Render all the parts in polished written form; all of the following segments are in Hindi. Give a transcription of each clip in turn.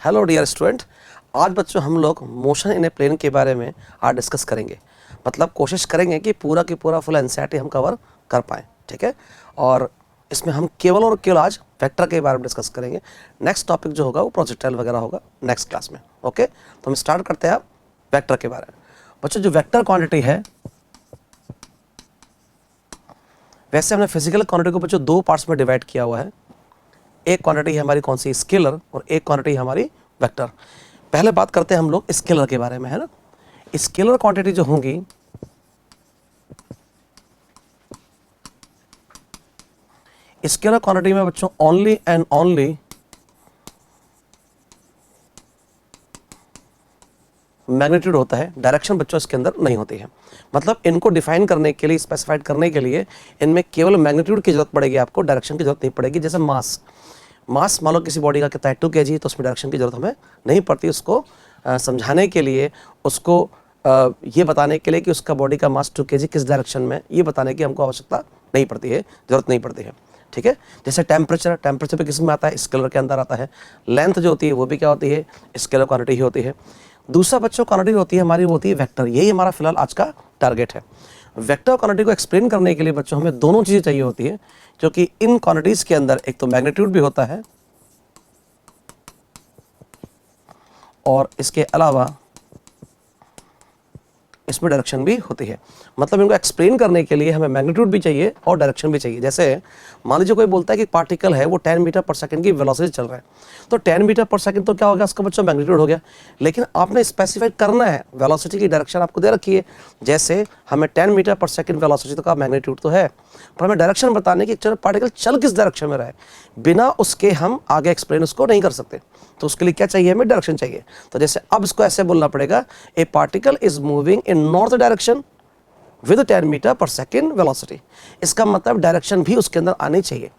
हेलो डियर स्टूडेंट, आज बच्चों हम लोग मोशन इन ए प्लेन के बारे में आज डिस्कस करेंगे। मतलब कोशिश करेंगे कि पूरा की पूरा फुल एनसीईआरटी हम कवर कर पाएँ, ठीक है। और इसमें हम केवल और केवल आज वेक्टर के बारे में डिस्कस करेंगे। नेक्स्ट टॉपिक जो होगा वो प्रोजेक्टाइल वगैरह होगा नेक्स्ट क्लास में। ओके, तो हम स्टार्ट करते हैं वेक्टर के बारे में। बच्चों, जो वेक्टर क्वांटिटी है, वैसे हमने फिजिकल क्वांटिटी को बच्चों दो पार्ट्स में डिवाइड किया हुआ है। एक क्वांटिटी है हमारी कौन सी, स्केलर, और एक क्वांटिटी है हमारी वेक्टर। पहले बात करते हैं हम लोग स्केलर के बारे में, है ना। स्केलर क्वांटिटी जो होंगी, स्केलर क्वांटिटी में बच्चों ओनली एंड ओनली मैग्नीट्यूड होता है, डायरेक्शन बच्चों इसके अंदर नहीं होती है। मतलब इनको डिफाइन करने के लिए, स्पेसिफाइड करने के लिए इनमें केवल मैग्नीट्यूड की जरूरत पड़ेगी, आपको डायरेक्शन की जरूरत नहीं पड़ेगी। जैसे मास मान लो किसी बॉडी का कितना है 2 kg, तो उसमें डायरेक्शन की जरूरत हमें नहीं पड़ती। उसको समझाने के लिए, उसको ये बताने के लिए कि उसका बॉडी का मास 2 kg किस डायरेक्शन में, ये बताने की हमको आवश्यकता नहीं पड़ती है, जरूरत नहीं पड़ती है, ठीक है। जैसे टेम्परेचर भी किस में आता है, स्केलर के अंदर आता है। लेंथ जो होती है वो भी क्या होती है, स्केलर क्वांटिटी ही होती है। दूसरा बच्चों क्वांटिटी होती है हमारी, वो होती है वेक्टर। यही हमारा फिलहाल आज का टारगेट है। वेक्टर क्वांटिटी को एक्सप्लेन करने के लिए बच्चों हमें दोनों चीज़ें चाहिए होती है, क्योंकि इन क्वांटिटीज़ के अंदर एक तो मैग्नीट्यूड भी होता है और इसके अलावा इसमें डायरेक्शन भी होती है। मतलब इनको एक्सप्लेन करने के लिए हमें मैग्नीट्यूड भी चाहिए और डायरेक्शन भी चाहिए। जैसे मान लीजिए कोई बोलता है कि पार्टिकल है वो 10 मीटर पर सेकंड की वेलोसिटी चल रहा है, तो 10 मीटर पर सेकंड तो क्या हो गया, उसका बच्चों मैग्नीट्यूड हो गया। लेकिन आपने स्पेसिफाई करना है, वेलोसिटी की डायरेक्शन आपको दे रखी है। जैसे हमें 10 मीटर पर सेकंड वेलोसिटी तो का मैग्नीट्यूड तो है, पर हमें डायरेक्शन बताने की पार्टिकल चल किस डायरेक्शन में रहा है, बिना उसके हम आगे एक्सप्लेन उसको नहीं कर सकते। तो उसके लिए क्या चाहिए, हमें डायरेक्शन चाहिए। तो जैसे अब इसको ऐसे बोलना पड़ेगा, a particle is moving in north direction with 10 metre per second velocity. इसका मतलब डायरेक्शन भी उसके अंदर आनी चाहिए,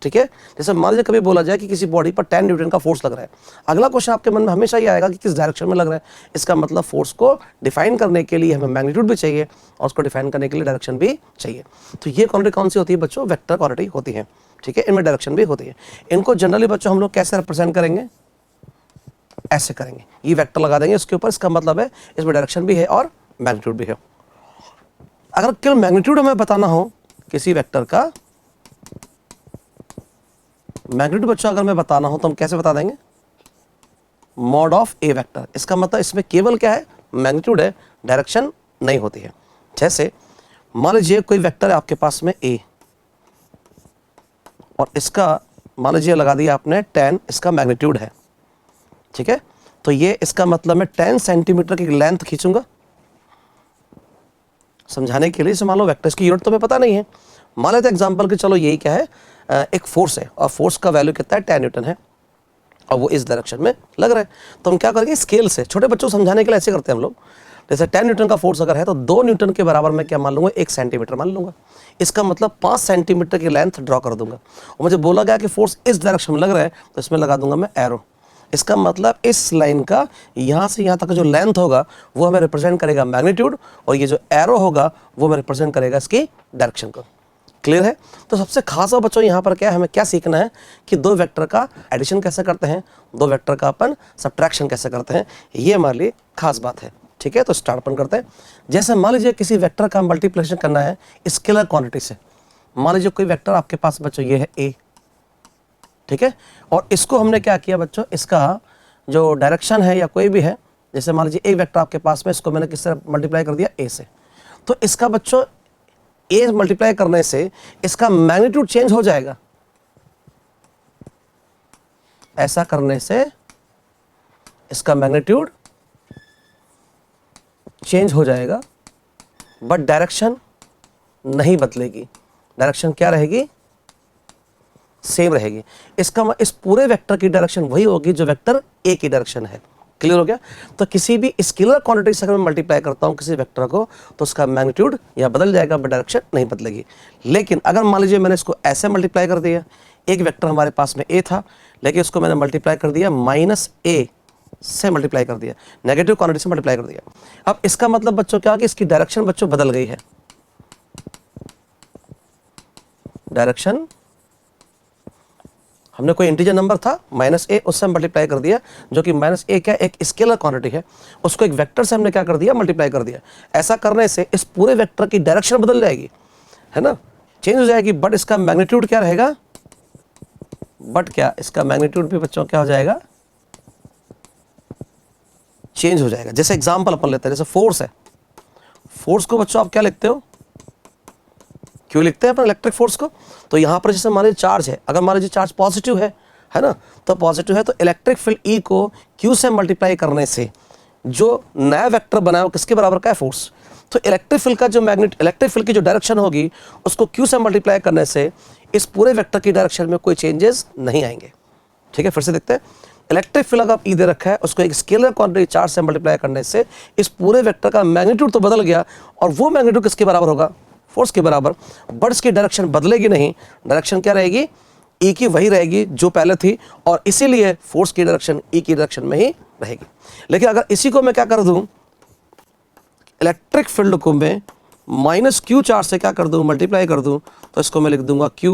ठीक है। जैसे मान लीजिए कभी बोला जाए कि किसी बॉडी पर 10 न्यूटन का फोर्स लग रहा है, अगला क्वेश्चन आपके मन में हमेशा ये आएगा कि किस डायरेक्शन में लग रहा है। इसका मतलब फोर्स को डिफाइन करने के लिए हमें मैग्नीट्यूड भी चाहिए और उसको डिफाइन करने के लिए डायरेक्शन भी चाहिए। तो ये क्वांटिटी कौन सी होती है बच्चों, वेक्टर क्वांटिटी होती है, ठीक है। इनमें डायरेक्शन भी होती है। इनको जनरली बच्चों हम लोग कैसे रिप्रेजेंट करेंगे, ऐसे करेंगे, ये वेक्टर लगा देंगे उसके ऊपर। इसका मतलब है इसमें डायरेक्शन भी है और मैग्नीट्यूड भी है। अगर केवल मैग्नीट्यूड हमें बताना हो किसी वेक्टर का, मैग्नीट्यूड बच्चों अगर मैं बताना हो तो हम कैसे बता देंगे, मॉड ऑफ ए वेक्टर। इसका मतलब इसमें केवल क्या है, मैग्नीट्यूड है, डायरेक्शन नहीं होती है। जैसे मान लीजिए कोई वेक्टर है आपके पास में ए, और इसका मान लीजिए लगा दिया आपने 10, इसका मैग्नीट्यूड है, ठीक है। तो ये इसका मतलब मैं 10 सेंटीमीटर की लेंथ खींचूंगा समझाने के लिए। मान लो वेक्टर्स की यूनिट तो हमें पता नहीं है, मान लेते हैं एग्जांपल कि चलो यही क्या है, एक फोर्स है और फोर्स का वैल्यू कितना है, 10 न्यूटन है और वो इस डायरेक्शन में लग रहा है। तो हम क्या करेंगे, स्केल से छोटे बच्चों को समझाने के लिए ऐसे करते हैं हम लोग। जैसे 10 न्यूटन का फोर्स अगर है तो 2 न्यूटन के बराबर मैं क्या मान लूंगा, 1 सेंटीमीटर मान लूंगा। इसका मतलब 5 सेंटीमीटर की लेंथ ड्रॉ कर दूंगा। और मुझे बोला गया कि फोर्स इस डायरेक्शन में लग रहा है, तो इसमें लगा दूंगा मैं एरो। इसका मतलब इस लाइन का यहाँ से यहाँ तक जो लेंथ होगा वो हमें रिप्रेजेंट करेगा मैग्नीट्यूड, और ये जो एरो होगा वो हमें रिप्रेजेंट करेगा इसकी डायरेक्शन को। क्लियर है। तो सबसे खास बच्चों यहाँ पर क्या है, हमें क्या सीखना है कि दो वेक्टर का एडिशन कैसे करते हैं, दो वेक्टर का अपन सब्ट्रैक्शन कैसे करते हैं, ये हमारे लिए खास बात है, ठीक है। तो स्टार्ट अपन करते हैं। जैसे मान लीजिए किसी वेक्टर का मल्टीप्लिकेशन करना है स्केलर क्वांटिटी से। मान लीजिए कोई वेक्टर आपके पास बच्चों ये है ए, ठीक है। और इसको हमने क्या किया बच्चों, इसका जो डायरेक्शन है या कोई भी है, जैसे मान लीजिए एक वेक्टर आपके पास में, इसको मैंने किससे मल्टीप्लाई कर दिया, ए से। तो इसका बच्चों ए मल्टीप्लाई करने से इसका मैग्नीट्यूड चेंज हो जाएगा, ऐसा करने से इसका मैग्नीट्यूड चेंज हो जाएगा, बट डायरेक्शन नहीं बदलेगी। डायरेक्शन क्या रहेगी, सेम रहेगी। इसका इस पूरे वेक्टर की डायरेक्शन वही होगी जो वेक्टर ए की डायरेक्शन है। क्लियर हो गया। तो किसी भी स्केलर क्वांटिटी से अगर मैं मल्टीप्लाई करता हूं किसी वेक्टर को, तो उसका मैग्नीट्यूड या बदल जाएगा, बट डायरेक्शन नहीं बदलेगी। लेकिन अगर मान लीजिए मैंने इसको ऐसे मल्टीप्लाई कर दिया, एक वेक्टर हमारे पास में ए था, लेकिन इसको मैंने मल्टीप्लाई कर दिया -a से मल्टीप्लाई कर दिया, नेगेटिव क्वांटिटी से मल्टीप्लाई कर दिया। अब इसका मतलब बच्चों क्या कि इसकी डायरेक्शन बच्चों बदल गई है, डायरेक्शन हमने कोई इंटीजर नंबर था -a, उससे मल्टीप्लाई कर दिया, जो कि -a क्या एक स्केलर क्वांटिटी है, उसको एक वेक्टर से हमने क्या कर दिया, मल्टीप्लाई कर दिया। ऐसा करने से इस पूरे वेक्टर की डायरेक्शन बदल जाएगी, है ना, चेंज हो जाएगी, बट इसका मैग्नीट्यूड क्या रहेगा, बट क्या इसका मैग्नीट्यूड भी बच्चों क्या हो जाएगा, चेंज हो जाएगा। जैसे एग्जांपल अपन लेते हैं, जैसे फोर्स है, फोर्स को बच्चों आप क्या लिखते हो, क्यों लिखते हैं अपन इलेक्ट्रिक फोर्स को, तो यहाँ पर जैसे मान लीजिए चार्ज है, अगर मान लीजिए चार्ज पॉजिटिव है ना, तो पॉजिटिव है तो इलेक्ट्रिक फील्ड ई को क्यू से मल्टीप्लाई करने से जो नया वेक्टर बनाया वो किसके बराबर का है, फोर्स। तो इलेक्ट्रिक फील्ड का जो इलेक्ट्रिक फील्ड की जो डायरेक्शन होगी उसको क्यू से मल्टीप्लाई करने से इस पूरे वेक्टर की डायरेक्शन में कोई चेंजेस नहीं आएंगे। ठीक है, फिर से देखते हैं, इलेक्ट्रिक फील्ड अगर ई दे रखा है, उसको एक स्केलर क्वांटिटी चार्ज से मल्टीप्लाई करने से इस पूरे वेक्टर का मैग्नीट्यूड तो बदल गया, और वो मैग्नीट्यूड किसके बराबर होगा, फोर्स के बराबर, बट इसकी डायरेक्शन बदलेगी नहीं, डायरेक्शन क्या रहेगी, ई की वही रहेगी जो पहले थी, और इसीलिए फोर्स की डायरेक्शन ई की डायरेक्शन में ही रहेगी। लेकिन अगर इसी को मैं क्या कर दूं, इलेक्ट्रिक फील्ड को मैं -q चार्ज से क्या कर दूं, मल्टीप्लाई कर दूं, तो इसको मैं लिख दूंगा q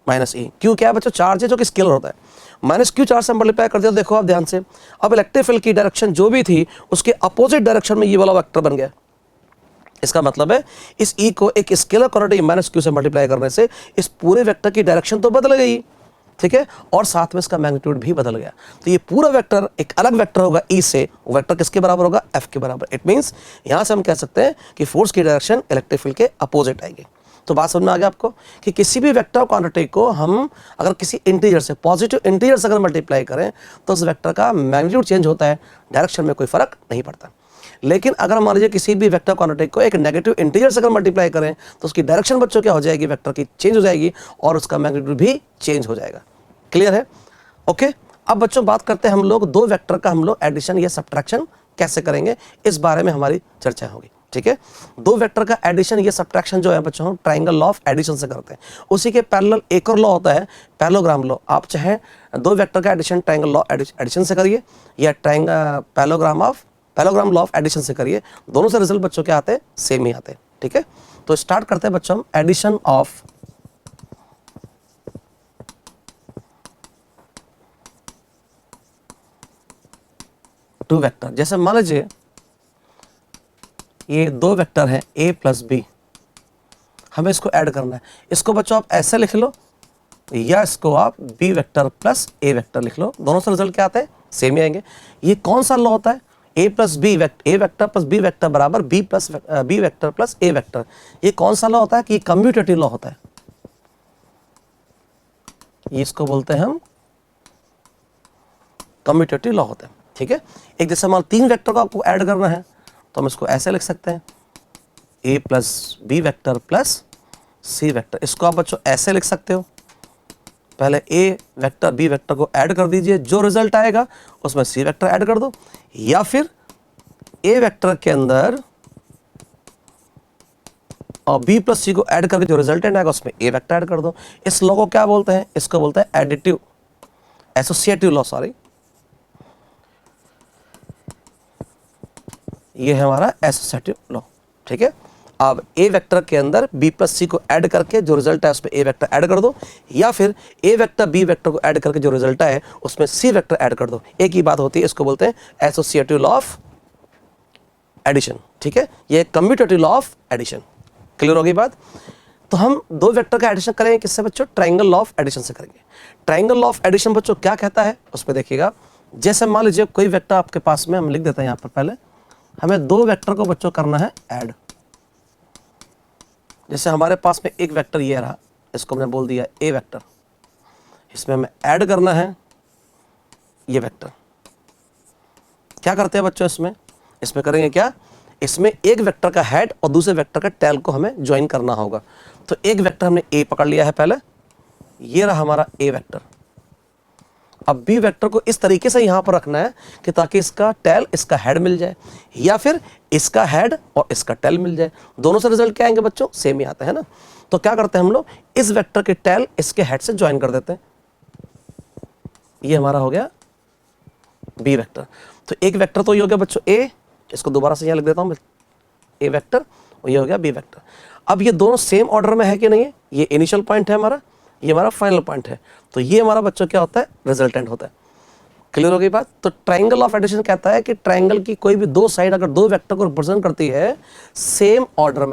-e। q क्या है बच्चों, चार्ज है जो कि स्केलर होता है, -q चार्ज से मल्टीप्लाई कर दिया। देखो आप ध्यान से, अब इलेक्ट्रिक फील्ड की डायरेक्शन जो भी थी उसके अपोजिट डायरेक्शन में ये वाला वेक्टर बन गया। इसका मतलब है इस e को एक स्केलर क्वांटिटी -q से मल्टीप्लाई करने से इस पूरे वेक्टर की डायरेक्शन तो बदल गई, ठीक है, और साथ में इसका मैग्नीट्यूड भी बदल गया। तो ये पूरा वेक्टर एक अलग वेक्टर होगा ई से, वो वेक्टर किसके बराबर होगा, एफ के बराबर। इट मींस यहां से हम कह सकते हैं कि फोर्स की डायरेक्शन इलेक्ट्रिक फील्ड के अपोजिट आएगी। तो बात समझ में आ गया आपको कि किसी भी वेक्टर क्वांटिटी को हम अगर किसी इंटीजर से, पॉजिटिव इंटीजर से अगर मल्टीप्लाई करें तो उस वेक्टर का मैग्नीट्यूड चेंज होता है, डायरेक्शन में कोई फर्क नहीं पड़ता। लेकिन अगर मान लीजिए किसी भी वेक्टर क्वांटिटी को एक नेगेटिव इंटीजर से अगर मल्टीप्लाई करें तो उसकी डायरेक्शन बच्चों क्या हो जाएगी, वेक्टर की चेंज हो जाएगी और उसका मैग्नीट्यूड भी चेंज हो जाएगा। क्लियर है, ओके। अब बच्चों बात करते हैं हम लोग दो वेक्टर का हम लोग एडिशन या सब्ट्रैक्शन कैसे करेंगे, इस बारे में हमारी चर्चा होगी। ठीक है, दो वेक्टर का एडिशन या सब्ट्रैक्शन जो है बच्चों हम ट्रायंगल लॉ ऑफ एडिशन से करते हैं। उसी के पैरेलल एक और लॉ होता है पैरेललोग्राम लॉ। आप चाहे दो वेक्टर का एडिशन ट्रायंगल लॉ एडिशन से करिए या पैरेललोग्राम लॉ ऑफ एडिशन से करिए, दोनों से रिजल्ट बच्चों के आते हैं सेम ही आते हैं। ठीक है, तो स्टार्ट करते हैं बच्चों हम एडिशन ऑफ टू वेक्टर। जैसे मान लीजिए ये दो वेक्टर है a प्लस बी, हमें इसको ऐड करना है। इसको बच्चों आप ऐसे लिख लो या इसको आप b vector plus a vector लिख लो, दोनों से रिजल्ट क्या आते हैं सेम ही आएंगे। ये कौन सा लॉ होता है, a vector plus b vector बराबर b vector plus a vector. ये कौन सा लॉ होता है कि कम्यूटेटिव लॉ होता है, ये इसको बोलते हैं हम कम्यूटेटिव लॉ होता है। ठीक है, एक जैसे मान तीन वेक्टर को आपको ऐड करना है तो हम इसको ऐसे लिख सकते हैं a plus B vector plus C vector. इसको आप बच्चों ऐसे लिख सकते हो, पहले a वेक्टर b वेक्टर को ऐड कर दीजिए, जो रिजल्ट आएगा उसमें c वेक्टर ऐड कर दो, या फिर a वेक्टर के अंदर और b प्लस सी को ऐड करके जो रिजल्टेंट आएगा उसमें a वेक्टर ऐड कर दो। इस लॉ को क्या बोलते हैं, इसको बोलते हैं एडिटिव एसोसिएटिव लॉ, सॉरी, ये है हमारा एसोसिएटिव लॉ। ठीक है, अब ए वेक्टर के अंदर b प्लस सी को ऐड करके जो रिजल्ट है उसमें a वेक्टर ऐड कर दो, या फिर a वेक्टर b वेक्टर को ऐड करके जो रिजल्ट है उसमें c वेक्टर ऐड कर दो। एक ही बात होती है, इसको बोलते हैं एसोसिएटिव लॉ ऑफ एडिशन। ठीक है, ये commutative law of addition. Clear होगी बात। तो हम दो वेक्टर का एडिशन करेंगे किससे बच्चों, ट्रायंगल लॉ ऑफ एडिशन से करेंगे। ट्रायंगल लॉ ऑफ एडिशन बच्चों क्या कहता है उसमें देखिएगा, जैसे मान लीजिए कोई वेक्टर आपके पास में, हम लिख देते हैं यहाँ पर, पहले हमें दो वेक्टर को बच्चों करना है ऐड। जैसे हमारे पास में एक वेक्टर ये रहा, इसको हमने बोल दिया a वेक्टर, इसमें हमें ऐड करना है ये वेक्टर। क्या करते हैं बच्चों, इसमें करेंगे क्या, इसमें एक वेक्टर का हेड और दूसरे वेक्टर का टेल को हमें ज्वाइन करना होगा। तो एक वेक्टर हमने a पकड़ लिया है पहले, ये रहा हमारा a वेक्टर। अब b वेक्टर को इस तरीके से यहां पर रखना है कि ताकि इसका टेल इसका हेड मिल जाए, या फिर इसका हेड और इसका टेल मिल जाए। दोनों से रिजल्ट क्या आएंगे बच्चों, सेम ही आता है ना। तो क्या करते हैं हम लोग, इस वेक्टर के टेल इसके हेड से ज्वाइन कर देते हैं। ये हमारा हो गया b वेक्टर। तो एक वेक्टर तो ये हो गया बच्चों a, इसको दोबारा से यहां लिख देता हूं a वेक्टर, और ये हो गया b वेक्टर। अब ये दोनों सेम ऑर्डर में है कि नहीं है, ये इनिशियल पॉइंट है हमारा, ये हमारा फाइनल पॉइंट है। तो ये हमारा बच्चों क्या होता है, रिजल्टेंट होता है। क्लियर हो गई बात। तो ट्राइंगल ऑफ एडिशन कहता है कि ट्राइंगल की कोई भी दो साइड अगर दो वेक्टर को रिप्रेजेंट करती है सेम ऑर्डर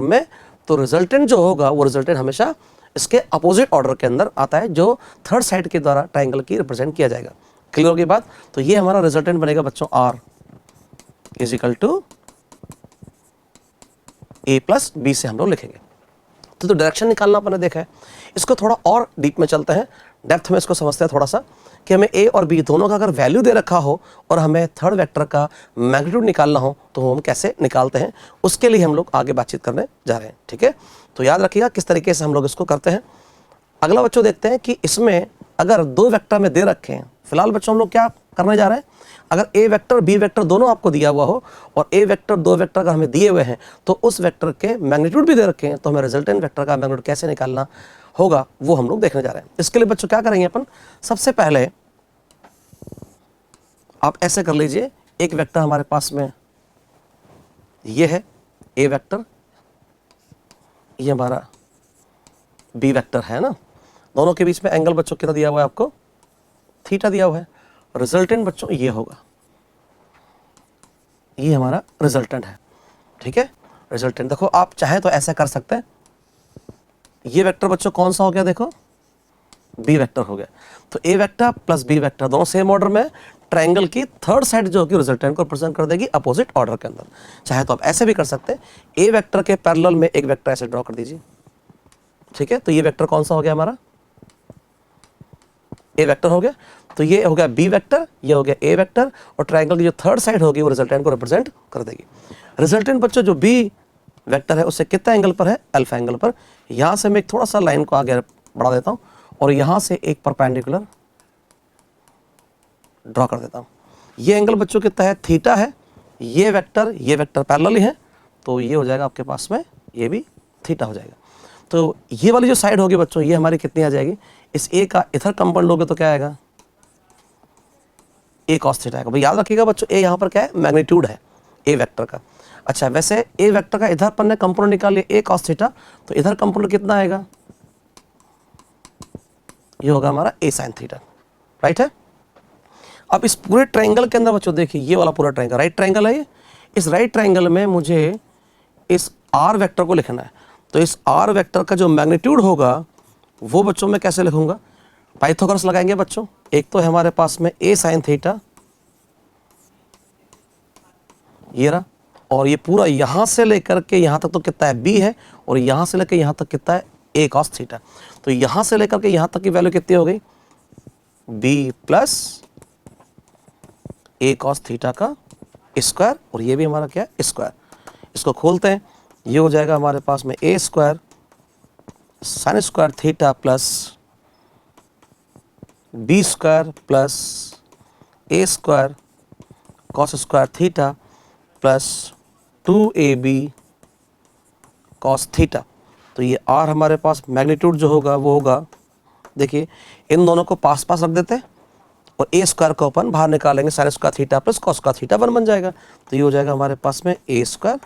में, तो रिजल्टेंट जो होगा वो रिजल्टेंट हमेशा इसके अपोजिट ऑर्डर के अंदर आता है, जो थर्ड साइड के द्वारा ट्राइंगल की रिप्रेजेंट किया जाएगा। क्लियर हो गई बात। तो ये हमारा रिजल्टेंट बनेगा बच्चों R is equal to A plus B से हम लोग लिखेंगे। तो डायरेक्शन निकालना अपने देखा है। इसको थोड़ा और डीप में चलते हैं, डेप्थ में इसको समझते हैं थोड़ा सा, कि हमें A और B दोनों का अगर वैल्यू दे रखा हो और हमें थर्ड वेक्टर का मैग्नीट्यूड निकालना हो तो हम कैसे निकालते हैं, उसके लिए हम लोग आगे बातचीत करने जा रहे हैं। ठीक है, तो याद रखिएगा किस तरीके से हम लोग इसको करते हैं। अगला बच्चों देखते हैं कि इसमें अगर दो वेक्टर में दे रखे हैं, फिलहाल बच्चों हम लोग क्या करने जा रहे हैं, अगर A वेक्टर B वेक्टर दोनों आपको दिया हुआ हो और A वेक्टर दो वेक्टर अगर हमें दिए हुए हैं तो उस वेक्टर के मैग्नीट्यूड भी दे रखे हैं, तो हमें रिजल्टेंट वेक्टर का मैग्नीट्यूड कैसे निकालना होगा वो हम लोग देखने जा रहे हैं। इसके लिए बच्चों क्या करेंगे अपन, सबसे पहले आप ऐसे कर लीजिए, एक वेक्टर हमारे पास में ये है A वेक्टर, ये हमारा B वेक्टर है ना, दोनों के बीच में एंगल बच्चों कितना दिया हुआ है आपको, थीटा दिया हुआ है। रिजल्टेंट बच्चों ये होगा, ये हमारा रिजल्टेंट है। ठीक है, रिजल्टेंट देखो आप चाहे तो ऐसा कर सकते हैं, ये वेक्टर बच्चों कौन सा हो गया, देखो बी वेक्टर हो गया। तो ए वेक्टर प्लस बी वेक्टर दोनों सेम ऑर्डर में, ट्रायंगल की थर्ड साइड जो होगी रिजल्टेंट को रिप्रेजेंट कर देगी अपोजिट ऑर्डर के अंदर। चाहे तो आप ऐसे भी कर सकते हैं, ए वेक्टर के पैरेलल में एक वेक्टर ऐसे ड्रॉ कर दीजिए। ठीक है, तो ये वेक्टर कौन सा हो गया हमारा, ए वेक्टर हो गया। तो ये हो गया बी वेक्टर, ये हो गया ए वेक्टर, और ट्रायंगल की जो थर्ड साइड होगी वो रिजल्टेंट को रिप्रेजेंट कर देगी। रिजल्टेंट बच्चों जो बी वेक्टर है उससे कितना एंगल पर है, अल्फा एंगल पर। यहां से मैं एक थोड़ा सा लाइन को आगे बढ़ा देता हूं और यहां से एक परपेंडिकुलर ड्रॉ कर देता हूं। ये एंगल बच्चों कितना है, थीटा है। ये वेक्टर पैरेलल ही है, तो ये हो जाएगा आपके पास में, ये भी थीटा हो जाएगा। तो ये वाली जो साइड होगी बच्चों ये हमारी कितनी आ जाएगी, इस ए का इधर कंपोनेंट लोगे तो क्या आएगा, ए कॉस थीटा आएगा। भाई याद रखिएगा बच्चों, ए यहाँ पर क्या है, मैग्नीट्यूड है ए वेक्टर का। अच्छा वैसे ए वेक्टर का इधर पर ने कंपोनेंट निकाल लिया ए कॉस थीटा, तो इधर कंपोनेंट कितना आएगा, ये होगा हमारा ए साइन थीटा, राइट है। अब इस पूरे ट्रायंगल के अंदर बच्चों देखिए, ये वाला पूरा ट्रायंगल राइट ट्रायंगल है ये। इस राइट ट्रायंगल में मुझे इस आर वेक्टर को लिखना है, तो इस आर वेक्टर का जो मैग्नीट्यूड होगा वो बच्चों में कैसे लिखूंगा, पाइथागोरस लगाएंगे बच्चों। एक तो है हमारे पास में ए साइन थीटा, ये रहा, और ये पूरा यहां से लेकर के यहां तक तो कितना है, बी है, और यहां से लेकर यहां तक कितना है, ए कॉस थीटा। तो यहां से लेकर के यहां तक की वैल्यू कितनी हो गई, बी प्लस ए कॉस थीटा का स्क्वायर, और ये भी हमारा क्या है, स्क्वायर। इसको खोलते हैं, ये हो जाएगा हमारे पास में A square sine square theta plus B square plus A square cos square theta plus 2ab cos theta. तो ये आर हमारे पास मैग्नीट्यूड जो होगा वो होगा, देखिए इन दोनों को पास पास रख देते हैं और ए स्क्वायर को अपन बाहर निकालेंगे, sign square theta plus cos square theta 1 बन जाएगा। तो ये हो जाएगा हमारे पास में ए स्क्वायर,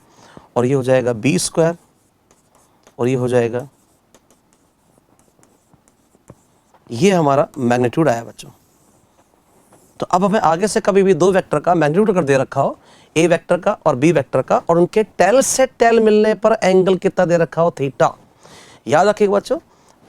और ये हो जाएगा बी स्क्वायर, और ये हो जाएगा, ये हमारा मैग्नीट्यूड आया बच्चों। तो अब हमें आगे से कभी भी दो वेक्टर का मैग्नीट्यूड अगर दे रखा हो, ए वेक्टर का और बी वेक्टर का, और उनके टेल से टेल मिलने पर एंगल कितना दे रखा हो, थीटा। याद रखिएगा बच्चों,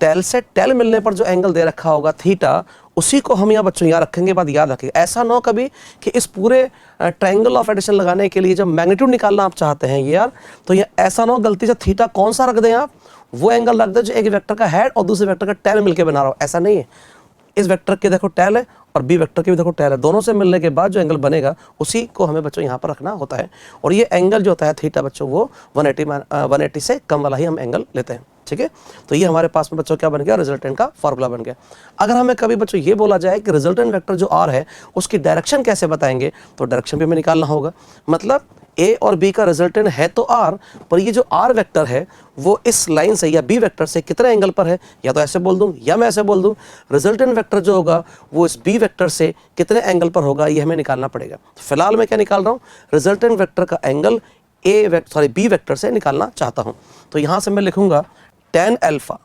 टेल से टेल मिलने पर जो एंगल दे रखा होगा थीटा, उसी को हम यहाँ बच्चों यहाँ रखेंगे। बात याद रखिएगा, ऐसा ना हो कभी कि इस पूरे ट्रायंगल ऑफ एडिशन लगाने के लिए जब मैग्नीट्यूड निकालना आप चाहते हैं ये यार, तो ये ऐसा ना हो गलती से थीटा कौन सा रख दें आप, वो एंगल रख दे जो एक वेक्टर का हेड और दूसरे वेक्टर का टेल मिलकर बना रहा हो। ऐसा नहीं है, इस वेक्टर के देखो टेल है और बी वेक्टर के भी देखो टेल है, दोनों से मिलने के बाद जो एंगल बनेगा उसी को हमें बच्चों यहाँ पर रखना होता है। और ये एंगल जो होता है थीटा बच्चों, वो 180 से कम वाला ही हम एंगल लेते हैं। ठीक है, तो ये हमारे पास में बच्चों क्या बन गया, रिजल्टेंट का फॉर्मूला बन गया। अगर हमें कभी बच्चों ये बोला जाए कि रिजल्टेंट वेक्टर जो आर है उसकी डायरेक्शन कैसे बताएंगे, तो डायरेक्शन भी हमें निकालना होगा। मतलब ए और बी का रिजल्टेंट है तो आर, पर ये जो आर वेक्टर है वो इस लाइन से या बी वेक्टर से कितने एंगल पर है, या तो ऐसे बोल दूं या मैं ऐसे बोल दूं, रिजल्टेंट वेक्टर जो होगा वो इस बी वेक्टर से कितने एंगल पर होगा, ये हमें निकालना पड़ेगा। तो फिलहाल मैं क्या निकाल रहा हूँ, रिजल्टेंट वेक्टर का एंगल बी वेक्टर से निकालना चाहता हूँ। तो यहाँ से मैं लिखूंगा tan अल्फा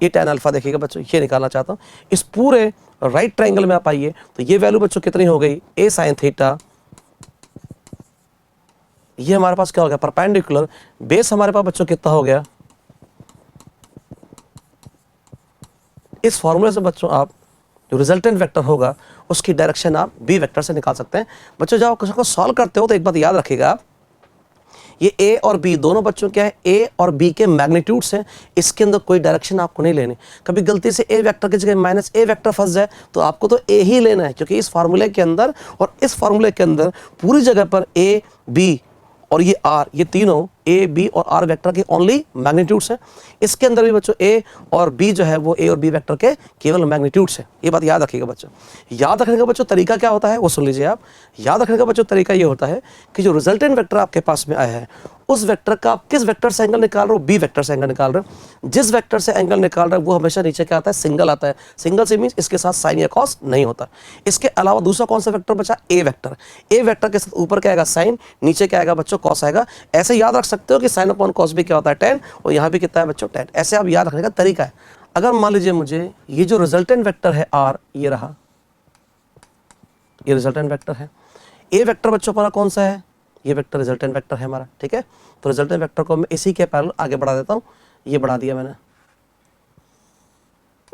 ये tan अल्फा देखिएगा बच्चों, ये निकालना चाहता हूँ। इस पूरे राइट ट्रायंगल में आप आइए तो ये वैल्यू बच्चों कितनी हो गई, a sin थीटा, ये हमारे पास क्या हो गया परपेंडिकुलर, बेस हमारे पास बच्चों कितना हो गया। इस फॉर्मूले से बच्चों आप जो रिजल्टेंट वेक्टर होगा उसकी डायरेक्शन आप बी वेक्टर से निकाल सकते हैं। बच्चों जब आप क्वेश्चन को सॉल्व करते हो तो एक बात याद रखिएगा आप, ये ए और बी दोनों बच्चों क्या है, ए और बी के मैग्नीट्यूड्स हैं, इसके अंदर कोई डायरेक्शन आपको नहीं लेनी। कभी गलती से ए वेक्टर की जगह माइनस ए वेक्टर फंस जाए तो आपको तो ए ही लेना है, क्योंकि इस फार्मूले के अंदर और इस फार्मूले के अंदर पूरी जगह पर ए बी और ये आर, ये तीनों ए बी और आर वेक्टर के ओनली मैग्नीट्यूड्स हैं। इसके अंदर भी बच्चों ए और बी जो है वो ए और बी वेक्टर के केवल मैग्नीट्यूड्स हैं। ये बात याद रखिएगा बच्चों। याद रखने का बच्चों तरीका क्या होता है वो सुन लीजिए आप। याद रखने का बच्चों तरीका ये होता है कि जो रिजल्टेंट वेक्टर आपके पास में आया है उस वेक्टर का आप किस वेक्टर से एंगल निकाल रहे हो, बी वेक्टर से एंगल निकाल रहे हो। जिस वेक्टर से एंगल निकाल रहे हो वो हमेशा नीचे क्या आता है, सिंगल आता है। सिंगल से मीन्स इसके साथ साइन या कॉस नहीं होता। इसके अलावा दूसरा कौन सा वेक्टर बचा, ए वेक्टर। ए वेक्टर के साथ ऊपर क्या आएगा साइन, नीचे क्या आएगा बच्चों कॉस आएगा। ऐसे याद रख सकते हो कि साइन अपॉन कॉस भी क्या होता है tan, और यहाँ भी कितना है बच्चों tan। ऐसे आप याद रखने का तरीका है। अगर मान लीजिए मुझे ये जो रिजल्टेंट वेक्टर है r, ये रहा, ये रिजल्टेंट वेक्टर है। ए वेक्टर बच्चों हमारा कौन सा है, ये वेक्टर रिजल्टेंट वेक्टर है हमारा, ठीक है। तो रिजल्टेंट वेक्टर को मैं इसी के पैरेलल आगे बढ़ा देता हूँ। ये बढ़ा दिया मैंने,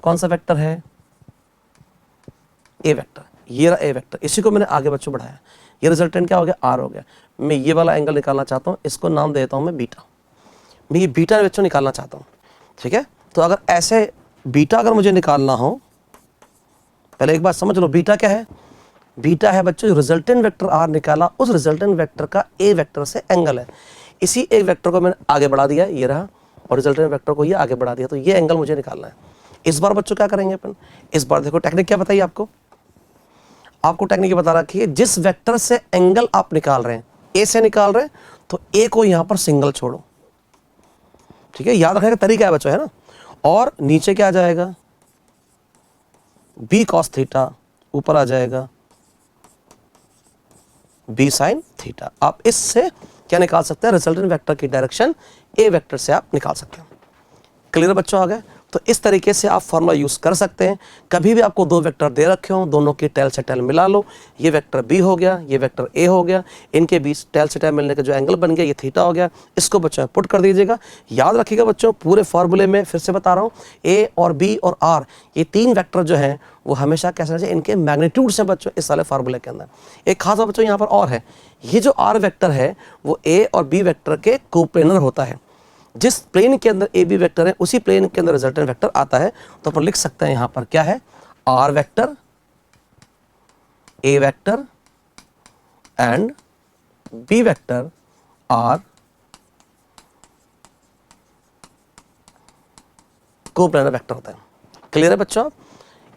कौन सा वेक्टर है, ए वेक्टर। ये रहा ए वेक्टर, इसी को मैंने आगे बच्चों बढ़ाया। ये रिजल्टेंट क्या हो गया, आर हो गया। मैं ये वाला एंगल निकालना चाहता हूँ, इसको नाम दे देता हूँ मैं बीटा। मैं ये बीटा बच्चों निकालना चाहता हूँ, ठीक है। तो अगर ऐसे बीटा अगर मुझे निकालना हो, पहले एक बात समझ लो, बीटा क्या है। बीटा है बच्चों रिजल्टेंट वेक्टर आर निकाला, उस रिजल्टेंट वेक्टर का ए वेक्टर से एंगल है। इसी एक वेक्टर को मैंने आगे बढ़ा दिया, ये रहा, और रिजल्टेंट वेक्टर को ये आगे बढ़ा दिया। तो ये एंगल मुझे निकालना है। इस बार बच्चों क्या करेंगे अपन, इस बार देखो टेक्निक क्या बताइए आपको। आपको टेक्निक बता रखी है, जिस वेक्टर से एंगल आप निकाल रहे हैं, ए से निकाल रहे हैं, तो ए को यहां पर सिंगल छोड़ो, ठीक है। याद रखने का तरीका है बच्चों, है ना। और नीचे क्या आ जाएगा, बी कॉस थीटा, ऊपर आ जाएगा बी साइन थीटा। आप इससे क्या निकाल सकते हैं, रिजल्टेंट वेक्टर की डायरेक्शन ए वेक्टर से आप निकाल सकते हैं। क्लियर बच्चों आ गए। तो इस तरीके से आप फॉर्मूला यूज़ कर सकते हैं। कभी भी आपको दो वेक्टर दे रखे हो, दोनों की टेल से टेल मिला लो। ये वेक्टर बी हो गया, ये वेक्टर ए हो गया, इनके बीच टेल से टेल मिलने का जो एंगल बन गया ये थीटा हो गया। इसको बच्चों पुट कर दीजिएगा। याद रखिएगा बच्चों, पूरे फार्मूले में फिर से बता रहा हूँ, ए और बी और आर ये तीन वेक्टर जो हैं वो हमेशा कैसे रहते हैं, इनके मैग्नीट्यूड से बच्चों इस वाले फार्मूले के अंदर। एक खास बच्चों यहाँ पर और है, ये जो आर वेक्टर है वो ए और बी वेक्टर के कोप्लेनर होता है। जिस प्लेन के अंदर ए बी वेक्टर है उसी प्लेन के अंदर रिजल्टेंट वेक्टर आता है। तो अपन लिख सकते हैं यहां पर क्या है, R vector, A vector and B vector are coplanar vector होता है। क्लियर है बच्चों।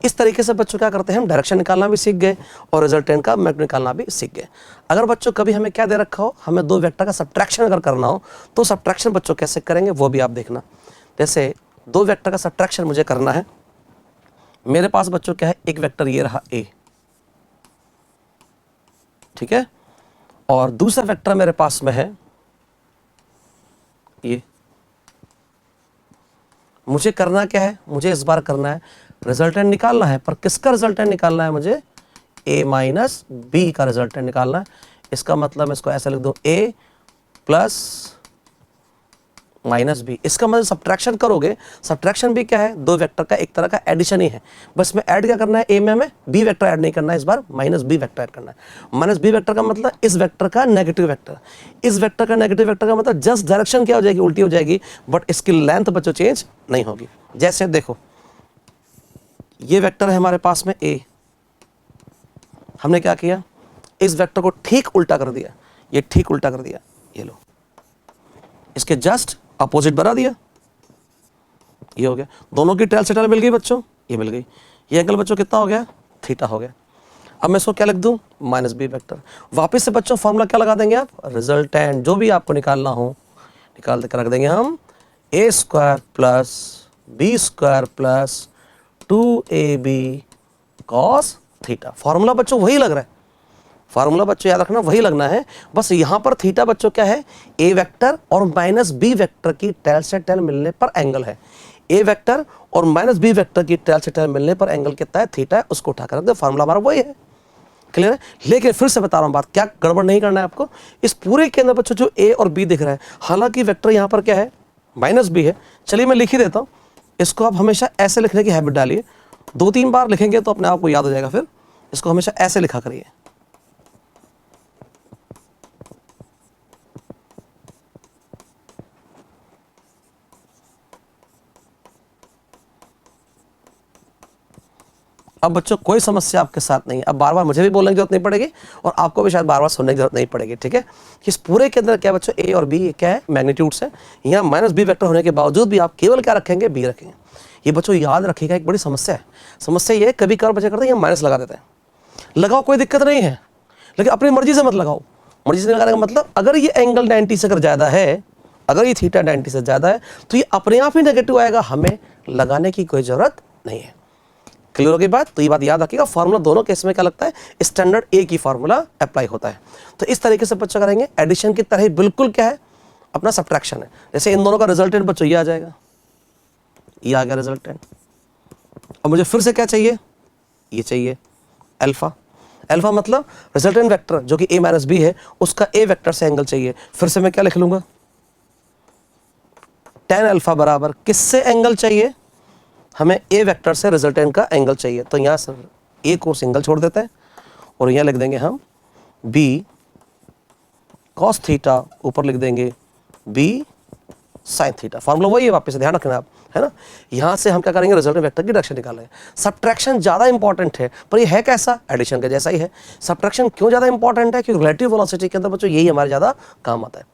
इस तरीके से बच्चों क्या करते हैं, हम डायरेक्शन निकालना भी सीख गए और रिजल्टेंट का मैग्नीट्यूड निकालना भी सीख गए। अगर बच्चों कभी हमें क्या दे रखा हो, हमें दो वेक्टर का सब्ट्रैक्शन अगर करना हो तो सब्ट्रैक्शन बच्चों कैसे करेंगे वो भी आप देखना। जैसे दो वेक्टर का सब्ट्रैक्शन मुझे करना है, मेरे पास बच्चों क्या है, एक वेक्टर ये रहा ए, ठीक है, और दूसरा वेक्टर मेरे पास में है ये। मुझे करना क्या है, मुझे इस बार करना है रिजल्टेंट निकालना है, पर किसका रिजल्टेंट निकालना है, मुझे a माइनस बी का रिजल्टेंट निकालना है। इसका मतलब मैं इसको ऐसा लिख दूं, a प्लस माइनस बी। इसका मतलब सब्ट्रैक्शन करोगे, सब्ट्रैक्शन भी क्या है, दो वेक्टर का एक तरह का एडिशन ही है। बस में ऐड क्या करना है, a में हमें b वेक्टर ऐड नहीं करना है, इस बार माइनस बी वेक्टर ऐड करना है। माइनस बी वेक्टर का मतलब इस वेक्टर का नेगेटिव वेक्टर, इस वेक्टर का नेगेटिव वेक्टर का मतलब जस्ट डायरेक्शन क्या हो जाएगी, उल्टी हो जाएगी, बट इसकी लेंथ बच्चों चेंज नहीं होगी। जैसे देखो ये वेक्टर है हमारे पास में a, हमने क्या किया, इस वेक्टर को ठीक उल्टा कर दिया, ये ठीक उल्टा कर दिया, ये लो, इसके जस्ट अपोजिट बना दिया, ये हो गया। दोनों की टेल से टेल मिल गई बच्चों, ये मिल गई। ये एंगल बच्चों कितना हो गया, थीटा हो गया। अब मैं इसको क्या लिख दूं, माइनस बी वेक्टर। वापस से बच्चों फॉर्मूला क्या लगा देंगे आप, रिजल्टेंट जो भी आपको निकालना हो निकाल कर रख देंगे हम, a square plus B square plus 2ab cos theta. Formula बच्चों वही लग रहा है, फार्मूला बच्चों याद रखना वही लगना है। बस यहां पर थीटा बच्चों क्या है, ए वेक्टर और माइनस बी वेक्टर की टेल से टेल मिलने पर एंगल है। ए वेक्टर और माइनस बी वेक्टर की टेल से टेल मिलने पर एंगल कितना है, थीटा है, उसको उठाकर रख दो, फार्मूला हमारा वही है। क्लियर है? लेकिन फिर से बता रहा हूं बात, क्या गड़बड़ नहीं करना है आपको। इस पूरे के अंदर बच्चों जो ए और बी दिख रहा है, हालांकि वेक्टर यहां पर क्या है, माइनस बी है। चलिए मैं लिख ही देता हूं, इसको आप हमेशा ऐसे लिखने की हैबिट डालिए, 2-3 बार लिखेंगे तो अपने आप को याद हो जाएगा। फिर इसको हमेशा ऐसे लिखा करिए। अब बच्चों कोई समस्या आपके साथ नहीं है, अब बार बार मुझे भी बोलने की जरूरत नहीं पड़ेगी और आपको भी शायद बार बार सुनने की जरूरत नहीं पड़ेगी। ठीक है? इस पूरे के अंदर क्या बच्चों, ए और बी क्या है, मैग्नीट्यूड्स है। यहाँ माइनस बी वेक्टर होने के बावजूद भी आप केवल क्या रखेंगे, बी रखेंगे। ये बच्चों याद रखिएगा, एक बड़ी समस्या है। समस्या ये है, कभी कभार बच्चे करते हैं यहाँ माइनस लगा देते हैं। लगाओ, कोई दिक्कत नहीं है, लेकिन अपनी मर्जी से मत लगाओ। मर्जी से लगाने का मतलब, अगर ये एंगल 90 से अगर ज़्यादा है, अगर ये थीटा 90 से ज़्यादा है, तो ये अपने आप ही नेगेटिव आएगा, हमें लगाने की कोई ज़रूरत नहीं है। क्लियर हो गई बात? तो ये बात याद रखिएगा, फार्मूला दोनों केस में क्या लगता है, स्टैंडर्ड ए की फार्मूला अप्लाई होता है। तो इस तरीके से बच्चों करेंगे, एडिशन की तरह ही बिल्कुल क्या है, अपना सब्ट्रैक्शन है। जैसे इन दोनों का रिजल्टेंट बच्चों ये आ जाएगा, ये आ गया रिजल्टेंट। अब मुझे फिर से क्या चाहिए, ये चाहिए अल्फा। अल्फा मतलब रिजल्टेंट वेक्टर जो कि ए माइनस बी है, उसका ए वेक्टर से एंगल चाहिए। फिर से मैं क्या लिख लूंगा, tan अल्फा बराबर किससे एंगल चाहिए, हमें ए वेक्टर से रिजल्टेंट का एंगल चाहिए। तो यहाँ से ए को सिंगल छोड़ देते हैं और यहाँ लिख देंगे हम बी कॉस थीटा, ऊपर लिख देंगे बी साइन थीटा। फार्मूला वही है, वापस से ध्यान रखना आप, है ना। यहाँ से हम क्या करेंगे, रिजल्टेंट वेक्टर की डायरेक्शन निकालेंगे। सब्ट्रैक्शन ज़्यादा इंपॉर्टेंट है, पर ये है कैसा, एडिशन के जैसा ही है। सब्ट्रैक्शन क्यों ज़्यादा इंपॉर्टेंट है, क्योंकि रिलेटिव वेलोसिटी के अंदर बच्चों यही हमारे ज़्यादा काम आता है।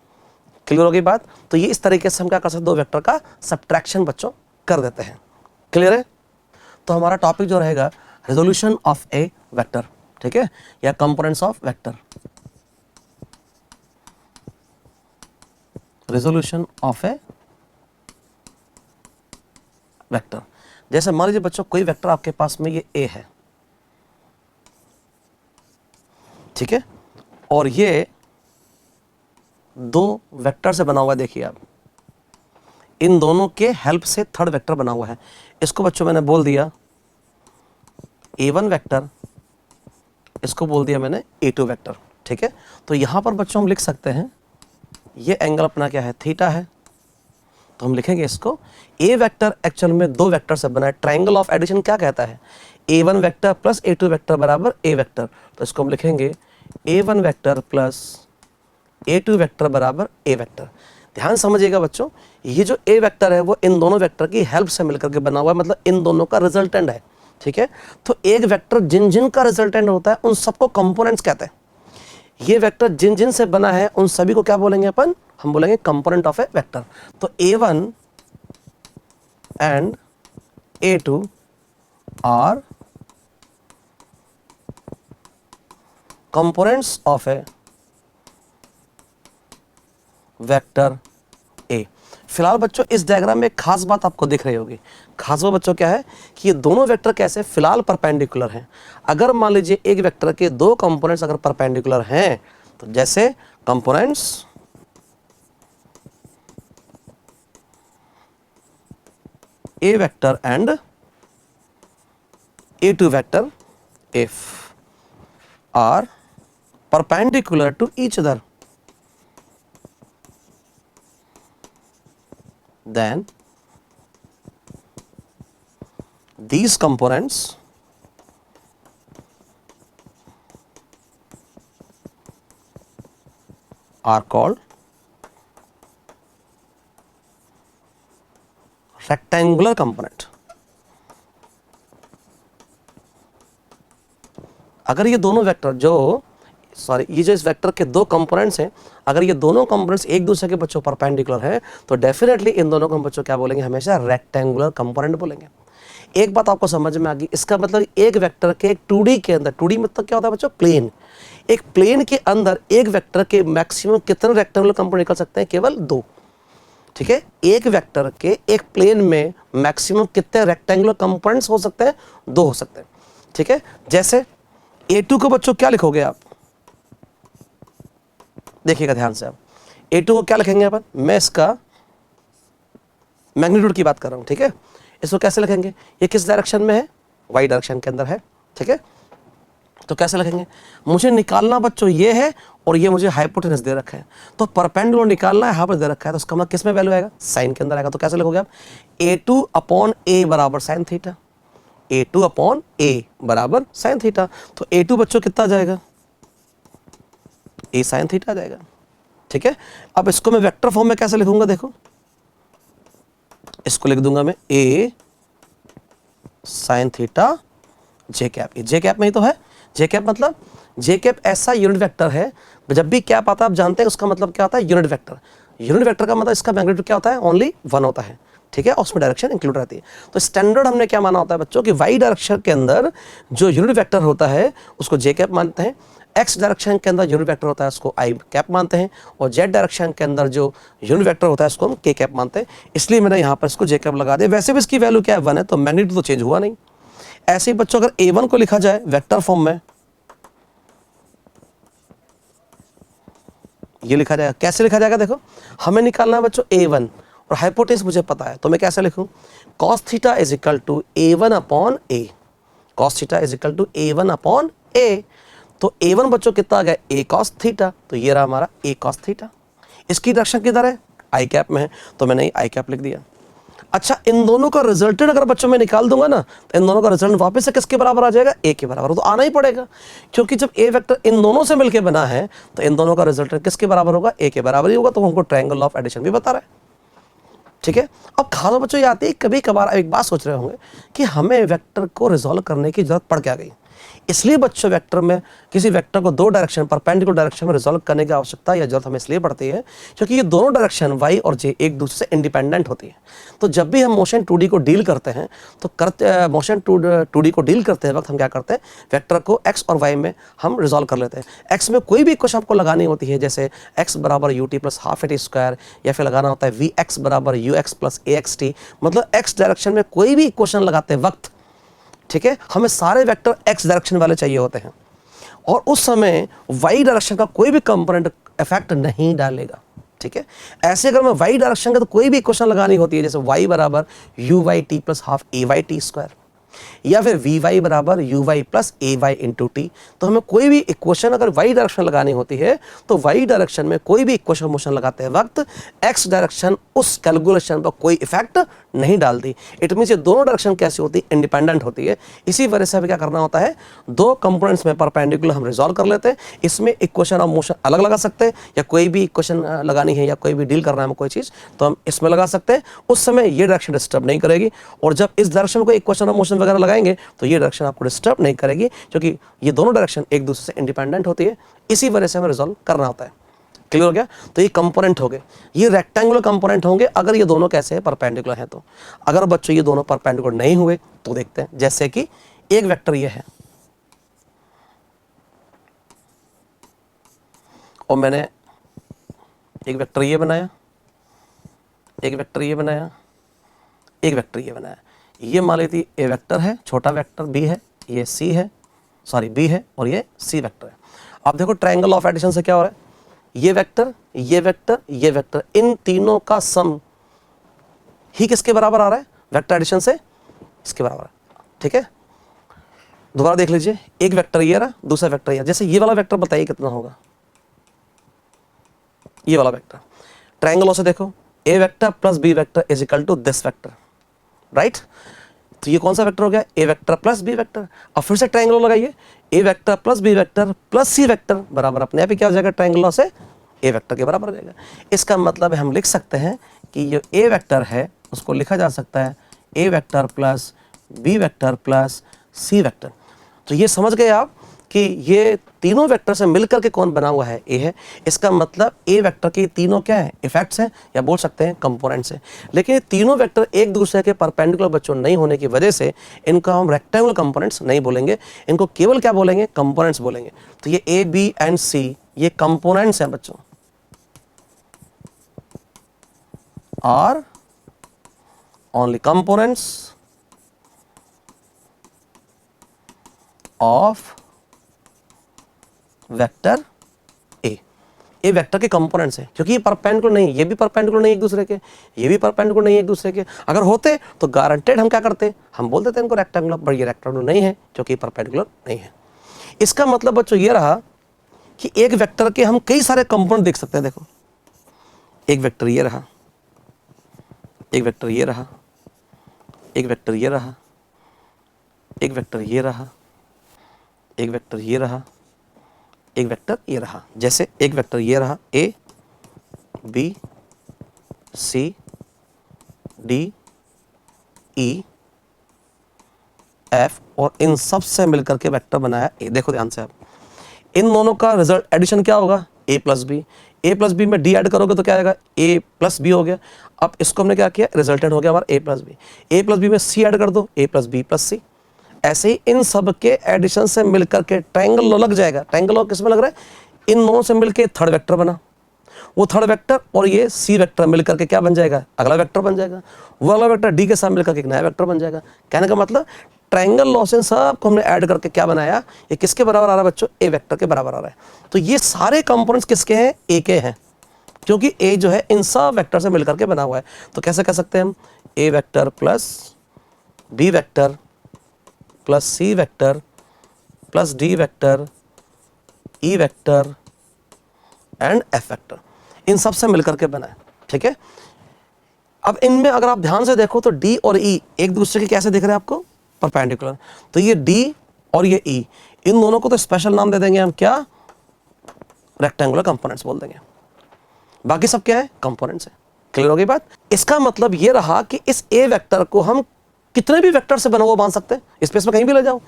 क्लियर हो गई बात? तो ये इस तरीके से हम क्या कर सकते हैं, दो वेक्टर का सब्ट्रैक्शन बच्चों कर देते हैं। क्लियर है? तो हमारा टॉपिक जो रहेगा, रेजोल्यूशन ऑफ ए वेक्टर, ठीक है, या components of vector. Resolution of A vector. जैसे मान लीजिए बच्चों, कोई वेक्टर आपके पास में ये ए है, ठीक है, और ये दो वेक्टर से बना हुआ है। देखिए आप, इन दोनों के हेल्प से थर्ड वेक्टर बना हुआ है। इसको बच्चों मैंने बोल दिया a1 वेक्टर, इसको बोल दिया मैंने a2 वेक्टर। ठीक है? तो यहां पर बच्चों हम लिख सकते हैं, ये एंगल अपना क्या है, थीटा है। तो हम लिखेंगे इसको, ए वेक्टर एक्चुअल में दो वेक्टर से बना है। ट्रायंगल ऑफ एडिशन क्या कहता है, a1 vector plus a2 vector बराबर a वेक्टर। तो इसको हम लिखेंगे a1 vector plus a2 vector बराबर a वेक्टर। ध्यान समझिएगा बच्चों, ये जो a वेक्टर है वो इन दोनों वेक्टर की हेल्प से मिलकर के बना हुआ है, मतलब इन दोनों का रिजल्टेंट है। ठीक है? तो एक वेक्टर जिन जिन का रिजल्टेंट होता है उन सबको कंपोनेंट्स कहते हैं। ये वेक्टर जिन जिन से बना है उन सभी को क्या बोलेंगे अपन, हम बोलेंगे कंपोनेंट ऑफ ए वेक्टर। तो a1 and a2 are components of A vector A. फिलहाल बच्चों इस डायग्राम में एक खास बात आपको दिख रही होगी। खास बात बच्चों क्या है कि ये दोनों वेक्टर कैसे फिलहाल परपेंडिकुलर हैं। अगर मान लीजिए एक वेक्टर के दो कंपोनेंट्स अगर परपेंडिकुलर हैं, तो जैसे components A vector and a2 vector if are perpendicular to each other, then these components are called rectangular component। अगर ये दोनों वेक्टर ये जो इस वेक्टर के दो कंपोनेंट्स हैं, अगर ये दोनों कंपोनेंट्स एक दूसरे के बच्चों परपेंडिकुलर हैं, तो डेफिनेटली इन दोनों को हम बच्चों क्या बोलेंगे, हमेशा रेक्टेंगुलर कंपोनेंट बोलेंगे। एक बात आपको समझ में आ गई, इसका मतलब एक वेक्टर के एक 2D के अंदर, 2D मतलब क्या होता है बच्चों, प्लेन। एक प्लेन के अंदर एक वेक्टर के मैक्सिमम कितने रेक्टेंगुलर कंपोनेंट निकल सकते हैं, केवल 2। ठीक है? एक वेक्टर के एक प्लेन में मैक्सिमम कितने रेक्टेंगुलर कंपोनेंट्स हो सकते हैं, 2 हो सकते हैं। ठीक है? जैसे a2 को बच्चों क्या लिखोगे आप, देखिएगा ध्यान से आप, a2 को क्या लिखेंगे अपन, मैं इसका मैग्नीट्यूड की बात कर रहा हूँ, ठीक है। इसको कैसे लिखेंगे, ये किस डायरेक्शन में है, वाई डायरेक्शन के अंदर है, ठीक है। तो कैसे लिखेंगे, मुझे निकालना बच्चों ये है और ये मुझे हाइपोटेनस दे रखा है, तो परपेंडिकुलर निकालना है, यहाँ पर दे रखा है, तो उसका मतलब किस में वैल्यू आएगा, साइन के अंदर आएगा। तो कैसे लिखोगे आप, A2 अपॉन A बराबर sine theta, A2 upon A बराबर साइन थीटा। तो A2 बच्चों कितना आ जाएगा, A साइन थीटा आ जाएगा, ठीक है। अब इसको मैं वेक्टर फॉर्म में कैसे लिखूंगा, देखो इसको लिख दूंगा मैं A sine theta J cap, ये जे कैप में ही तो है। जे कैप मतलब, जे कैप ऐसा यूनिट वेक्टर है, जब भी कैप आता है आप जानते हैं उसका मतलब क्या होता है, यूनिट वेक्टर। यूनिट वेक्टर का मतलब इसका मैग्नीट्यूड क्या होता है, ओनली 1 होता है, ठीक है, और उसमें डायरेक्शन इंक्लूड रहती है। तो स्टैंडर्ड हमने क्या माना होता है बच्चों कि वाई डायरेक्शन के अंदर जो यूनिट वेक्टर होता है उसको जे कैप मानते हैं, एक्स डायरेक्शन के अंदर यूनिट वेक्टर होता है उसको आई कैप मानते हैं, और जेड डायरेक्शन के अंदर जो यूनिट वेक्टर होता है उसको हम के कैप मानते हैं। इसलिए मैंने यहाँ पर इसको जे कैप लगा दिया। वैसे भी इसकी वैल्यू क्या है, 1 है, तो मैग्नीट्यूड तो चेंज हुआ नहीं। ऐसे ही बच्चों अगर A1 को लिखा जाए वेक्टर फॉर्म में, ये लिखा जाएगा, कैसे लिखा जाएगा, देखो हमें निकालना है बच्चों A1 और हाइपोटेनस मुझे पता है, तो मैं कैसे लिखूं, cos theta is equal to A1 upon A, cos theta is equal to A1 upon A। तो A1 बच्चों कितना आ गया, A cos थीटा, तो ये रहा हमारा A cos थीटा। इसकी डायरेक्शन किधर है, आई कैप में है, तो मैंने आई कैप लिख दिया। अच्छा, इन दोनों का रिजल्टेंट अगर बच्चों में निकाल दूंगा ना, तो इन दोनों का रिजल्ट वापस से किसके बराबर आ जाएगा, ए के बराबर। तो आना ही पड़ेगा, क्योंकि जब ए वेक्टर इन दोनों से मिलकर बना है तो इन दोनों का रिजल्टेंट किसके बराबर होगा, ए के बराबर ही होगा। तो हमको ट्रायंगल ऑफ एडिशन भी बता रहा है, ठीक है। अब खास बच्चों ये आते ही कभी कभार एक बात सोच रहे होंगे कि हमें वेक्टर को रिजॉल्व करने की जरूरत पड़ क्या गई। इसलिए बच्चों वेक्टर में किसी वेक्टर को दो डायरेक्शन परपेंडिकुलर डायरेक्शन में रिजॉल्व करने की आवश्यकता या जरूरत हमें इसलिए पड़ती है क्योंकि ये दोनों डायरेक्शन वाई और जे एक दूसरे से इंडिपेंडेंट होती है। तो जब भी हम मोशन 2D को डील करते हैं तो मोशन 2D को डील करते हैं वक्त हम क्या करते हैं, वेक्टर को एक्स और वाई में हम रिजॉल्व कर लेते हैं। एक्स में कोई भी इक्वेशन आपको लगानी होती है, जैसे एक्स बराबर U T plus half A T square, या फिर लगाना होता है वी एक्स बराबर you x plus A x T, मतलब एक्स डायरेक्शन में कोई भी इक्वेशन लगाते वक्त, ठीक है, हमें सारे वेक्टर एक्स डायरेक्शन वाले चाहिए होते हैं, और उस समय वाई डायरेक्शन का कोई भी कंपोनेंट इफेक्ट नहीं डालेगा, ठीक है। ऐसे अगर मैं वाई डायरेक्शन का तो कोई भी इक्वेशन लगानी होती है, जैसे वाई बराबर U Y T plus half A Y T square, या फिर वी वाई बराबर U Y plus A Y into T, तो हमें कोई भी इक्वेशन अगर वाई डायरेक्शन लगानी होती है तो वाई डायरेक्शन में कोई भी इक्वेशन मोशन लगाते वक्त एक्स डायरेक्शन उस कैलकुलेशन पर कोई इफेक्ट नहीं डालती। इट मीन्स ये दोनों डायरेक्शन कैसी होती है, इंडिपेंडेंट होती है। इसी वजह से हमें क्या करना होता है, दो कंपोनेंट्स में परपेंडिकुलर हम रिजॉल्व कर लेते हैं। इसमें इक्वेशन ऑफ मोशन अलग लगा सकते हैं, या कोई भी इक्वेशन लगानी है या कोई भी डील करना है कोई चीज़ तो हम इसमें लगा सकते हैं, उस समय ये डायरेक्शन डिस्टर्ब नहीं करेगी। और जब इस डायरेक्शन में कोई इक्वेशन ऑफ मोशन वगैरह लगाएंगे तो ये डायरेक्शन आपको डिस्टर्ब नहीं करेगी, क्योंकि ये दोनों डायरेक्शन एक दूसरे से इंडिपेंडेंट होती है। इसी वजह से हमें रिजॉल्व करना होता है। क्लियर हो गया। तो ये कंपोनेंट हो गए, ये रेक्टेंगुलर कंपोनेंट होंगे अगर ये दोनों कैसे हैं, परपेंडिकुलर हैं। तो अगर बच्चों ये दोनों परपेंडिकुलर नहीं हुए तो देखते हैं, जैसे कि एक वेक्टर ये है और मैंने एक वेक्टर ये बनाया, एक वेक्टर ये बनाया, एक वेक्टर ये बनाया। ये मान लेती ए वेक्टर है, छोटा वेक्टर बी है, ये सी है, सॉरी बी है, और ये सी वेक्टर है। अब देखो ट्रायंगल ऑफ एडिशन से क्या हो रहा है, ये वेक्टर, ये वेक्टर, ये वेक्टर, इन तीनों का सम ही किसके बराबर आ रहा है, वेक्टर एडिशन से इसके बराबर है, ठीक है। दोबारा देख लीजिए, एक वेक्टर ये रहा, दूसरा वेक्टर ये, जैसे ये वाला वेक्टर बताइए कितना होगा, ये वाला वेक्टर ट्रायंगल से देखो, A vector plus B vector is equal to this vector, right. तो ये कौन सा वेक्टर हो गया, A vector plus B vector. अब फिर से ट्रायंगल लगाइए, A vector plus B vector plus C vector बराबर अपने आप ही क्या हो जाएगा, ट्रायंगल से ए वेक्टर के बराबर हो जाएगा। इसका मतलब है हम लिख सकते हैं कि ये ए वेक्टर है उसको लिखा जा सकता है A vector plus B vector plus C vector. तो ये समझ गए आप कि ये तीनों वेक्टर से मिलकर के कौन बना हुआ है, ए है। इसका मतलब ए वेक्टर के तीनों क्या है, इफेक्ट्स हैं, या बोल सकते हैं कंपोनेंट्स हैं। लेकिन ये तीनों वेक्टर एक दूसरे के परपेंडिकुलर बच्चों नहीं होने की वजह से इनको हम रेक्टेंगुलर कंपोनेंट्स नहीं बोलेंगे, इनको केवल क्या बोलेंगे, कंपोनेंट्स बोलेंगे। तो ये ए बी एंड सी ये कंपोनेंट्स हैं बच्चों, are only components of vector A. A vector के कंपोनेंट्स हैं, क्योंकि ये परपेंडिकुलर नहीं, ये भी परपेंडिकुलर नहीं एक दूसरे के, ये भी परपेंडिकुलर नहीं एक दूसरे के। अगर होते तो गारंटेड हम क्या करते, हम बोल देते हैं इनको रेक्टेंगुलर, पर ये रेक्टेंगुलर नहीं है क्योंकि परपेंडिकुलर नहीं है। इसका मतलब बच्चों ये रहा कि एक वेक्टर के हम कई सारे कंपोनेंट देख सकते हैं। देखो एक वेक्टर ये रहा, एक वेक्टर ये रहा, एक वेक्टर ये रहा, एक वेक्टर ये रहा, एक वेक्टर ये रहा, एक वेक्टर ये रहा। जैसे एक वेक्टर ये रहा A B C D E F, और इन सब से मिलकर के वेक्टर बनाया ए। देखो ध्यान से आप, इन दोनों का रिजल्ट एडिशन क्या होगा, ए प्लस बी। ए प्लस बी में डी ऐड करोगे तो क्या आएगा, ए प्लस बी हो गया। अब इसको हमने क्या किया, रिजल्टेंट हो गया हमारा ए प्लस बी। ए प्लस बी में सी ऐड कर दो, ए प्लस बी प्लस सी। ऐसे ही इन सब के एडिशन से मिलकर के ट्रायंगल लग जाएगा। ट्रायंगल किस में लग रहा है, इन दोनों से मिलकर थर्ड वेक्टर बना, वो थर्ड वेक्टर और ये सी वेक्टर मिलकर के क्या बन जाएगा, अगला वेक्टर बन जाएगा। वो अगला वेक्टर डी के साथ मिलकर के एक नया वेक्टर बन जाएगा। कहने का मतलब ट्रायंगल लॉसेन सब को हमने ऐड करके क्या बनाया, ये किसके बराबर आ रहा है बच्चों, ए वेक्टर के बराबर आ रहा है। तो ये सारे कंपोनेंट्स किसके हैं, ए के हैं, क्योंकि ए जो है इन सब वेक्टर से मिलकर के बना हुआ है। तो कैसे कह सकते हैं हम, A vector plus B vector plus C vector plus D vector E vector and F vector, इन सब से मिलकर के बना है। ठीक है, अब इनमें अगर आप ध्यान से देखो तो डी और ई एक दूसरे के कैसे दिख रहे हैं आपको, परपेंडिकुलर। तो ये डी और ये ई, इन दोनों को तो स्पेशल नाम दे देंगे हम, क्या, रेक्टेंगुलर कंपोनेंट्स बोल देंगे। बाकी सब क्या है, कंपोनेंट्स है। क्लियर हो गई बात। इसका मतलब ये रहा कि इस ए वेक्टर को हम कितने भी वेक्टर से बना हुआ मान सकते हैं, स्पेस में कहीं भी ले जाओ,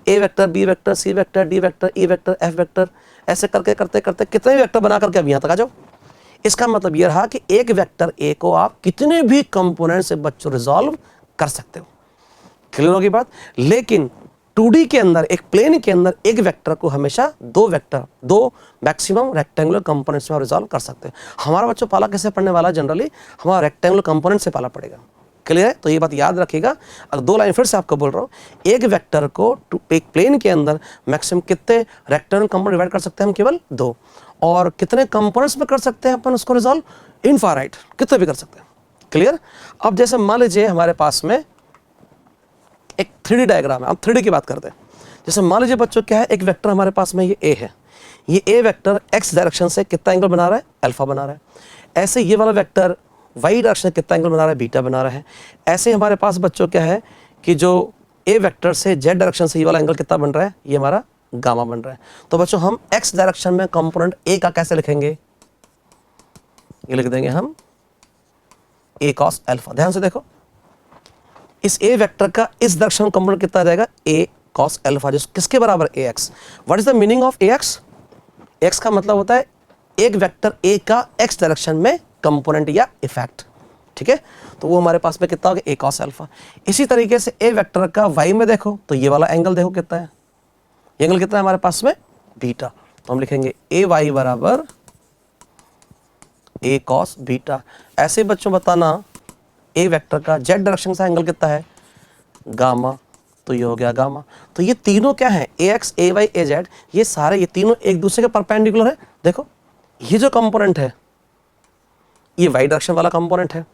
A vector B vector C vector D vector E vector F vector, ऐसे करके करते करते कितने भी वेक्टर बना करके अब यहाँ तक आ जाओ। इसका मतलब ये रहा कि एक वेक्टर ए को आप कितने भी कंपोनेंट से बच्चों रिजॉल्व कर सकते हो। क्लियर होगी बात। लेकिन 2D के अंदर, एक प्लेन के अंदर एक वेक्टर को हमेशा दो वेक्टर, दो मैक्सिमम रेक्टेंगुलर कंपोनेंट्स में रिजॉल्व कर सकते हैं। हमारा बच्चों पाला कैसे पढ़ने वाला, जनरली हमारा रेक्टेंगुलर कंपोनेंट से पाला पड़ेगा। क्लियर है, तो ये बात याद रखिएगा। अगर दो लाइन फिर से आपको बोल रहा हूँ, एक वेक्टर को एक प्लेन के अंदर मैक्सिमम कितने रेक्टेंगुलर कंपोनेंट डिवाइड कर सकते हैं हम, केवल दो। और कितने कंपोनेंट्स में कर सकते हैं अपन उसको रिजॉल्व, इनफाइनाइट, कितने भी कर सकते हैं। क्लियर। अब जैसे मान लीजिए हमारे पास में एक 3D डायग्राम है, हम 3D की बात करते हैं। जैसे मान लीजिए बच्चों क्या है, एक वेक्टर हमारे पास में ये ए है, ये ए वेक्टर एक्स डायरेक्शन से कितना एंगल बना रहा है, अल्फा बना रहा है। ऐसे ये वाला वेक्टर वाई डायरेक्शन से कितना एंगल बना रहा है, बीटा बना रहा है। ऐसे हमारे पास बच्चों क्या है कि जो ए वेक्टर से जेड डायरेक्शन से ये वाला एंगल कितना बन रहा है, ये हमारा गामा बन रहा है। तो बच्चों हम एक्स डायरेक्शन में कंपोनेंट ए का कैसे लिखेंगे, ये लिख देंगे हम ए कॉस अल्फा। ध्यान से देखो, इस ए वेक्टर का इस डायरेक्शन में कंपोनेंट कितना आ जाएगा, ए कॉस अल्फा, जो किसके बराबर, A X. What is the meaning of A X, X का मतलब होता है एक वेक्टर ए का एक्स डायरेक्शन में कंपोनेंट या इफेक्ट। ठीक है, तो वो हमारे पास में कितना हो गया, ए कॉस अल्फा। इसी तरीके से ए वेक्टर का वाई में देखो तो ये वाला एंगल देखो कितना है, ये एंगल कितना है हमारे पास में, बीटा। तो हम लिखेंगे ए वाई बराबर ए कॉस बीटा। ऐसे बच्चों बताना ए वेक्टर का जेड डायरेक्शन से एंगल कितना है, गामा, तो ये हो गया गामा। तो ये तीनों क्या है, ए एक्स ए वाई ए जेड, ये सारे ये तीनों एक दूसरे के परपेंडिकुलर है। देखो ये जो कंपोनेंट है ये वाई डायरेक्शन वाला कंपोनेंट है,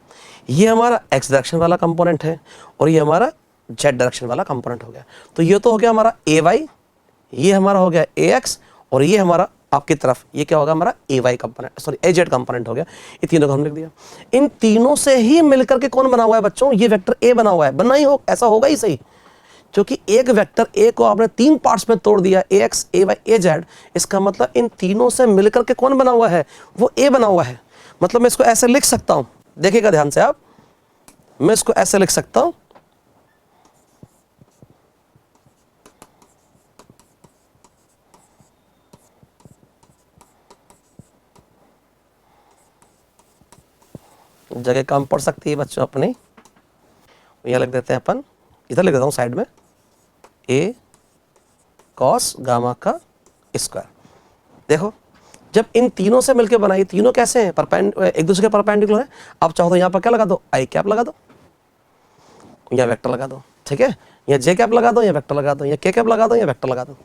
ये हमारा एक्स डायरेक्शन वाला कंपोनेंट है, और ये हमारा जेड डायरेक्शन वाला कंपोनेंट हो गया। तो ये तो हो गया हमारा ए वाई, ये हमारा हो गया ए एक्स, और ये हमारा आपकी तरफ ये क्या होगा, हमारा ए वाई कंपोनेंट, सॉरी ए जेड कंपोनेंट हो गया। ये तीनों को हम लिख दिया। इन तीनों से ही मिलकर के कौन बना हुआ है बच्चों, ये वेक्टर ए बना हुआ है। बनना ही हो, ऐसा होगा ही सही, क्योंकि एक वेक्टर ए को आपने तीन पार्ट्स में तोड़ दिया, ए एक्स ए वाई ए जेड। इसका मतलब इन तीनों से मिलकर के कौन बना हुआ है, वो ए बना हुआ है। मतलब मैं इसको ऐसे लिख सकता हूं, देखिएगा ध्यान से आप, मैं इसको ऐसे लिख सकता हूं, जगह कम पड़ सकती है बच्चों अपनी, यहां लिख देते हैं अपन, इधर लिख देता हूं साइड में, ए कॉस गामा का स्क्वायर। देखो जब इन तीनों से मिलकर बनाई, तीनों कैसे हैं, एक दूसरे के परपेंडिकुलर है। आप चाहो तो यहाँ पर क्या लगा दो, आई कैप लगा दो, या वेक्टर लगा दो। ठीक है, या जे कैप लगा दो, या वेक्टर लगा दो, या के कैप लगा दो, या वेक्टर लगा दो।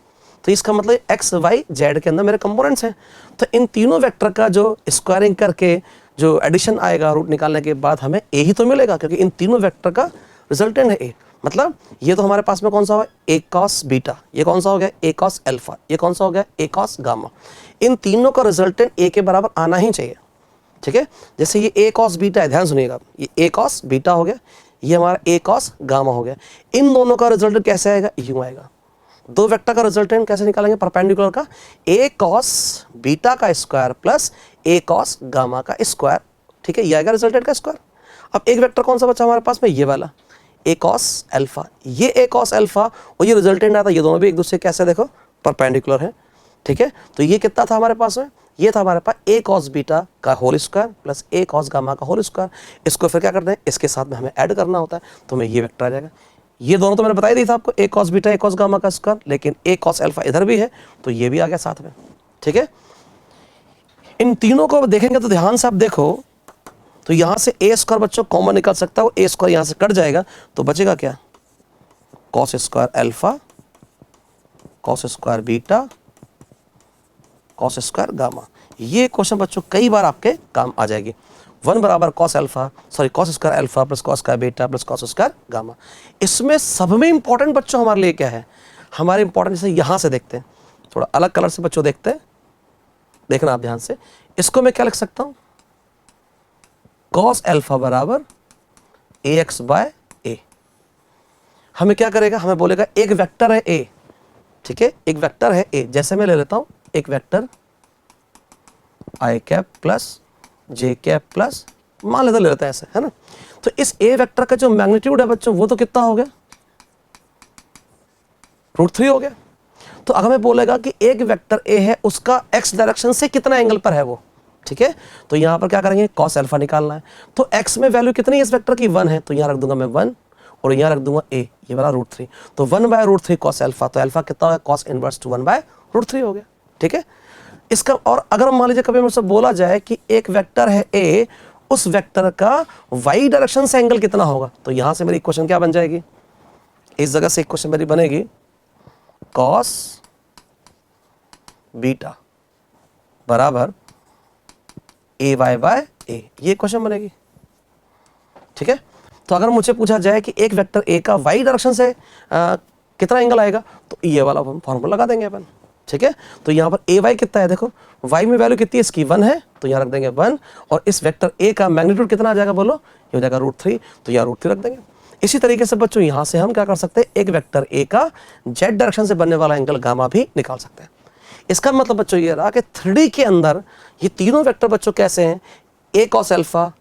तो इसका मतलब एक्स वाई जेड के अंदर मेरे कंपोनेंट्स हैं। तो इन तीनों वेक्टर का जो स्क्वायरिंग करके जो एडिशन आएगा रूट निकालने के बाद हमें ए ही तो मिलेगा, क्योंकि इन तीनों वेक्टर का रिजल्टेंट है ए। मतलब ये तो हमारे पास में कौन सा हुआ, ए कॉस बीटा, ये कौन सा हो गया ए कॉस अल्फा, ये कौन सा हो गया ए कॉस गामा। इन तीनों का रिजल्टेंट ए के बराबर आना ही चाहिए, ठीक है। जैसे ये ए कॉस बीटा है, ध्यान सुनिएगा, ये ए कॉस बीटा हो गया, ये हमारा ए कॉस गामा हो गया। इन दोनों का रिजल्टेंट कैसे आएगा, यूं आएगा। दो वेक्टर का रिजल्टेंट कैसे निकालेंगे, परपेंडिकुलर का, ए कॉस बीटा का स्क्वायर प्लस ए कॉस गामा का स्क्वायर, ठीक है, ये आएगा रिजल्टेंट का स्क्वायर। अब एक वेक्टर कौन सा बचा हमारे पास में, ये वाला ए कॉस अल्फा, ये ए कॉस अल्फा और ये रिजल्टेंट आता है, ये दोनों भी एक दूसरे कैसे देखो परपेंडिकुलर है, ठीक है। तो ये कितना था हमारे पास में, ये था हमारे पास ए कॉस बीटा का होल स्क्वायर प्लस ए कॉस गामा का होल स्क्वायर। इसको फिर क्या करते हैं, इसके साथ में हमें ऐड करना होता है, तो हमें ये वेक्टर आ जाएगा। ये दोनों तो मैंने बता ही दी था आपको, A cos beta A cos gamma का स्क्वायर, लेकिन ए कॉस अल्फा इधर भी है तो ये भी आ गया साथ में, ठीक है। इन तीनों को देखेंगे तो ध्यान से आप देखो, तो यहां से ए स्क्वायर बच्चों कॉमन निकल सकता है, ए स्क्वायर यहां से कट जाएगा तो बचेगा क्या, cos square alpha cos square beta cos square gamma. ये क्वेश्चन बच्चों कई बार आपके काम आ जाएगी। 1 बराबर cos alpha sorry cos square alpha plus cos square beta plus cos square gamma. इसमें सब में इंपॉर्टेंट बच्चों हमारे लिए क्या है, हमारे इंपॉर्टेंट जैसे यहां से देखते हैं, थोड़ा अलग कलर से बच्चों देखते हैं, देखना आप ध्यान से। इसको मैं क्या लिख सकता हूं, कॉस अल्फा बराबर ए एक्स बाय ए। हमें क्या करेगा, हमें बोलेगा एक वेक्टर है ए, ठीक है, एक वेक्टर है ए। जैसे मैं ले लेता हूं एक वेक्टर आई कैप प्लस जे कैप प्लस, मान लेते हैं ऐसे, है ना। तो इस ए वेक्टर का जो मैग्नीट्यूड है बच्चों वो तो कितना हो गया, √3 हो गया। तो अगर मैं बोलेगा कि एक वेक्टर ए है उसका एक्स डायरेक्शन से कितना एंगल पर है वो, ठीक है, तो यहां पर क्या करेंगे, कॉस अल्फा निकालना है। तो एक्स में वैल्यू कितनी है इस वेक्टर की, 1 है, तो यहां रख दूंगा मैं 1 और यहां रख दूंगा ए, ये वाला √3। तो 1/√3 कॉस अल्फा, तो अल्फा कितना होगा, कॉस इनवर्स टू 1/√3 हो गया, ठीक है। इसका और अगर मान लीजिए कभी मुझसे बोला जाए कि एक वेक्टर है ए, उस वेक्टर का वाई डायरेक्शन से एंगल कितना होगा, तो यहां से मेरी इक्वेशन क्या बन जाएगी, इस जगह से इक्वेशन मेरी बनेगी कॉस बीटा बराबर ए वाई बाय ए, ये क्वेश्चन बनेगी, ठीक है। तो अगर मुझे पूछा जाए कि एक वेक्टर ए का वाई डायरेक्शन से कितना एंगल आएगा, तो ये वाला हम फॉर्मूला लगा देंगे अपन, ठीक है। तो यहाँ पर ए वाई कितना है, देखो वाई में वैल्यू कितनी है इसकी, 1 है, तो यहाँ रख देंगे 1 और इस वेक्टर ए का मैग्नीट्यूड कितना आ जाएगा, बोलो ये हो जाएगा √3, तो यहाँ √3 रख देंगे। इसी तरीके से बच्चों यहाँ से हम क्या कर सकते हैं, एक वेक्टर ए का जेड डायरेक्शन से बनने वाला एंगल गामा भी निकाल सकते हैं। इसका मतलब बच्चों ये रहा कि 3D के अंदर ये तीनों वेक्टर बच्चों कैसे हैं, A cos alpha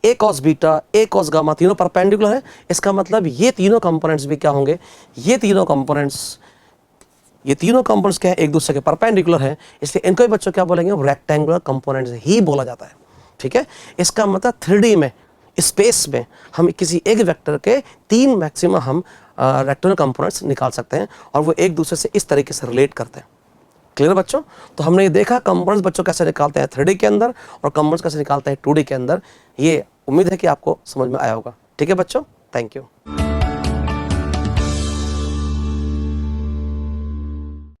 A cos beta A cos gamma, तीनों परपेंडिकुलर है। इसका मतलब ये तीनों कंपोनेंट्स भी क्या होंगे, ये तीनों कंपोनेंट्स क्या है, एक दूसरे के परपेंडिकुलर है, इसलिए इनको बच्चों क्या बोलेंगे, रेक्टेंगुलर कंपोनेंट्स ही बोला जाता है, ठीक है। इसका मतलब 3D में स्पेस में हम किसी एक वेक्टर के 3 मैक्सिमम हम रेक्टेंगुलर कंपोनेंट्स निकाल सकते हैं और वो एक दूसरे से इस तरीके से रिलेट करते हैं। क्लियर बच्चों, तो हमने ये देखा कंपोनेंट्स बच्चों कैसे निकालते हैं 3D के अंदर और कंपोनेंट्स कैसे निकालते हैं 2D के अंदर। ये उम्मीद है कि आपको समझ में आया होगा, ठीक है बच्चों, थैंक यू।